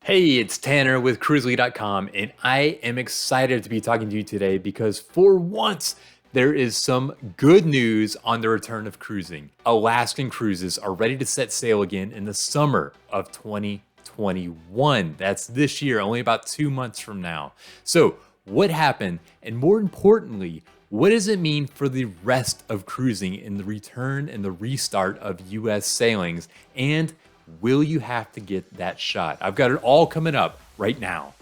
Hey, it's Tanner with Cruzely.com, and I am excited to be talking to you today because for once, there is some good news on the return of cruising. Alaskan cruises are ready to set sail again in the summer of 2021. That's this year, only about 2 months from now. So, what happened? And more importantly, what does it mean for the rest of cruising in the return and the restart of US sailings? And will you have to get that shot? I've got it all coming up right now.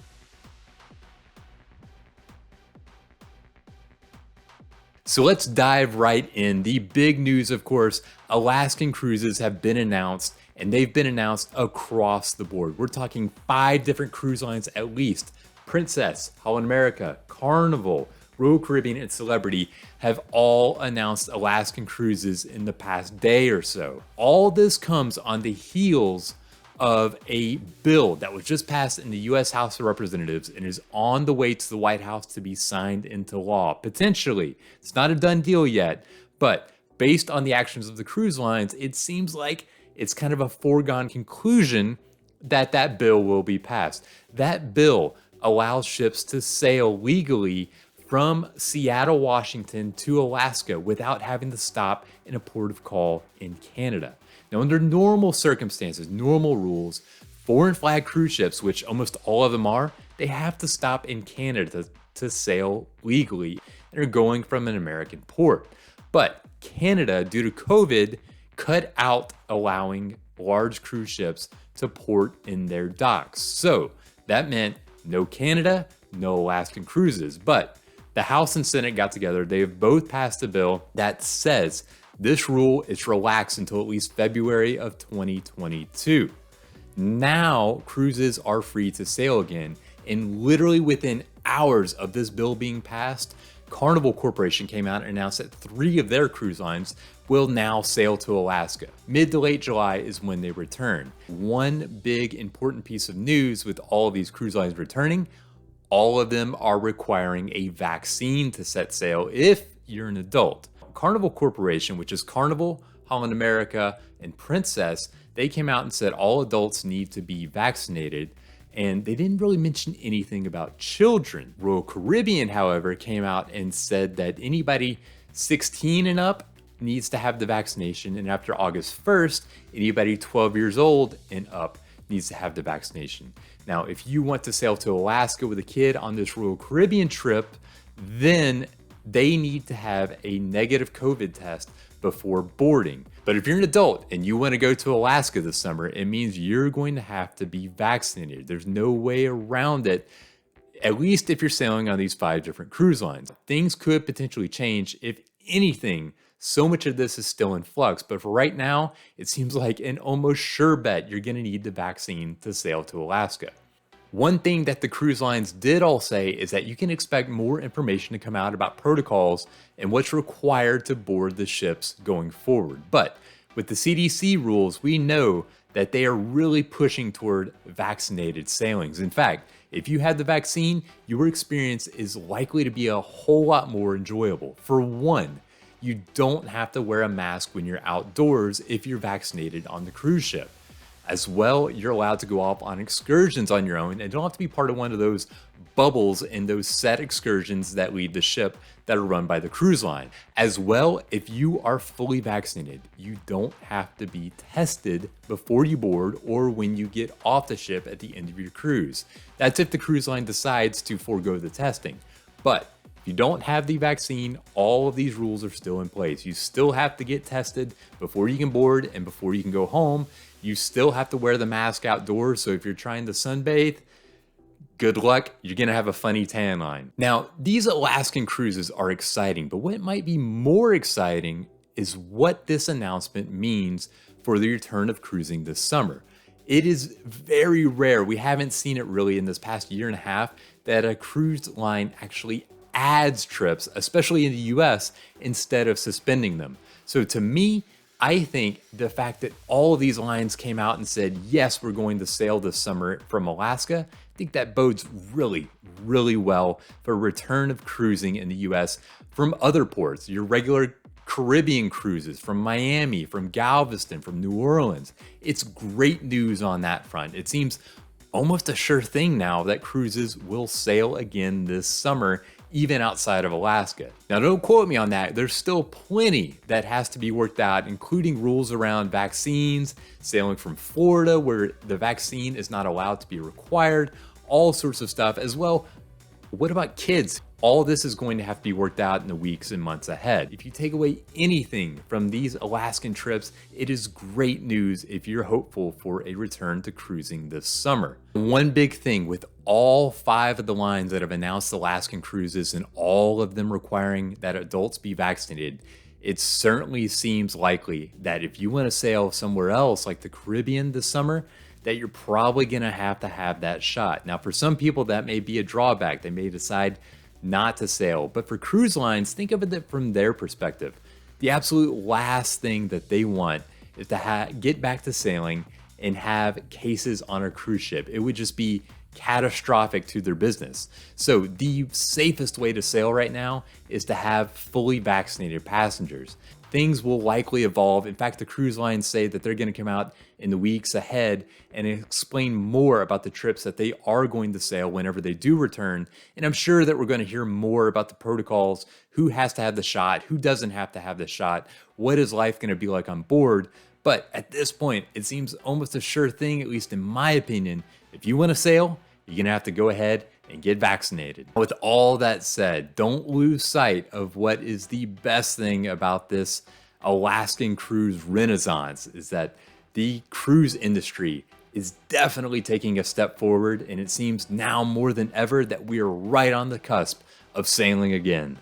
So let's dive right in. The big news, of course, Alaskan cruises have been announced, and they've been announced across the board. We're talking 5 different cruise lines at least. Princess, Holland America, Carnival, Royal Caribbean, and Celebrity have all announced Alaskan cruises in the past day or so. All this comes on the heels of a bill that was just passed in the US House of Representatives and is on the way to the White House to be signed into law. Potentially. It's not a done deal yet, but based on the actions of the cruise lines, it seems like it's kind of a foregone conclusion that that bill will be passed. That bill allows ships to sail legally from Seattle, Washington to Alaska without having to stop in a port of call in Canada. Now, under normal circumstances, normal rules, foreign flag cruise ships, which almost all of them are, they have to stop in Canada to sail legally and are going from an American port. But Canada, due to COVID, cut out allowing large cruise ships to port in their docks. So that meant no Canada, no Alaskan cruises. But the House and Senate got together. They have both passed a bill that says this rule is relaxed until at least February of 2022. Now, cruises are free to sail again. And literally within hours of this bill being passed, Carnival Corporation came out and announced that 3 of their cruise lines will now sail to Alaska. Mid to late July is when they return. One big important piece of news with all of these cruise lines returning, all of them are requiring a vaccine to set sail if you're an adult. Carnival Corporation, which is Carnival, Holland America, and Princess, they came out and said all adults need to be vaccinated, and they didn't really mention anything about children. Royal Caribbean, however, came out and said that anybody 16 and up needs to have the vaccination, and after August 1st, anybody 12 years old and up needs to have the vaccination. Now, if you want to sail to Alaska with a kid on this Royal Caribbean trip, then they need to have a negative COVID test before boarding. But if you're an adult and you want to go to Alaska this summer, it means you're going to have to be vaccinated. There's no way around it, at least if you're sailing on these 5 different cruise lines. Things could potentially change. If anything, so much of this is still in flux, but for right now, it seems like an almost sure bet you're going to need the vaccine to sail to Alaska. One thing that the cruise lines did all say is that you can expect more information to come out about protocols and what's required to board the ships going forward. But with the CDC rules, we know that they are really pushing toward vaccinated sailings. In fact, if you had the vaccine, your experience is likely to be a whole lot more enjoyable. For one, you don't have to wear a mask when you're outdoors if you're vaccinated on the cruise ship. As well, you're allowed to go off on excursions on your own and don't have to be part of one of those bubbles in those set excursions that leave the ship that are run by the cruise line. As well, if you are fully vaccinated, you don't have to be tested before you board or when you get off the ship at the end of your cruise. That's if the cruise line decides to forego the testing. But if you don't have the vaccine, all of these rules are still in place. You still have to get tested before you can board and before you can go home. You still have to wear the mask outdoors. So if you're trying to sunbathe, good luck. You're going to have a funny tan line. Now, these Alaskan cruises are exciting, but what might be more exciting is what this announcement means for the return of cruising this summer. It is very rare. We haven't seen it really in this past year and a half that a cruise line actually adds trips, especially in the US, instead of suspending them. So to me, I think the fact that all of these lines came out and said, yes, we're going to sail this summer from Alaska, I think that bodes really, really well for a return of cruising in the US from other ports, your regular Caribbean cruises from Miami, from Galveston, from New Orleans. It's great news on that front. It seems almost a sure thing now that cruises will sail again this summer, even outside of Alaska. Now, don't quote me on that. There's still plenty that has to be worked out, including rules around vaccines, sailing from Florida, where the vaccine is not allowed to be required, all sorts of stuff as well. What about kids? All this is going to have to be worked out in the weeks and months ahead. If you take away anything from these Alaskan trips, it is great news if you're hopeful for a return to cruising this summer. One big thing with all 5 of the lines that have announced Alaskan cruises and all of them requiring that adults be vaccinated, it certainly seems likely that if you want to sail somewhere else like the Caribbean this summer, that you're probably going to have that shot. Now, for some people, that may be a drawback. They may decide not to sail. But for cruise lines, think of it from their perspective. The absolute last thing that they want is to get back to sailing and have cases on a cruise ship. It would just be catastrophic to their business. So the safest way to sail right now is to have fully vaccinated passengers. Things will likely evolve. In fact, the cruise lines say that they're going to come out in the weeks ahead and explain more about the trips that they are going to sail whenever they do return. And I'm sure that we're going to hear more about the protocols, who has to have the shot, who doesn't have to have the shot, what is life going to be like on board. But at this point, it seems almost a sure thing, at least in my opinion. If you want to sail, you're going to have to go ahead and get vaccinated. With all that said, don't lose sight of what is the best thing about this Alaskan cruise renaissance, is that the cruise industry is definitely taking a step forward, and it seems now more than ever that we are right on the cusp of sailing again.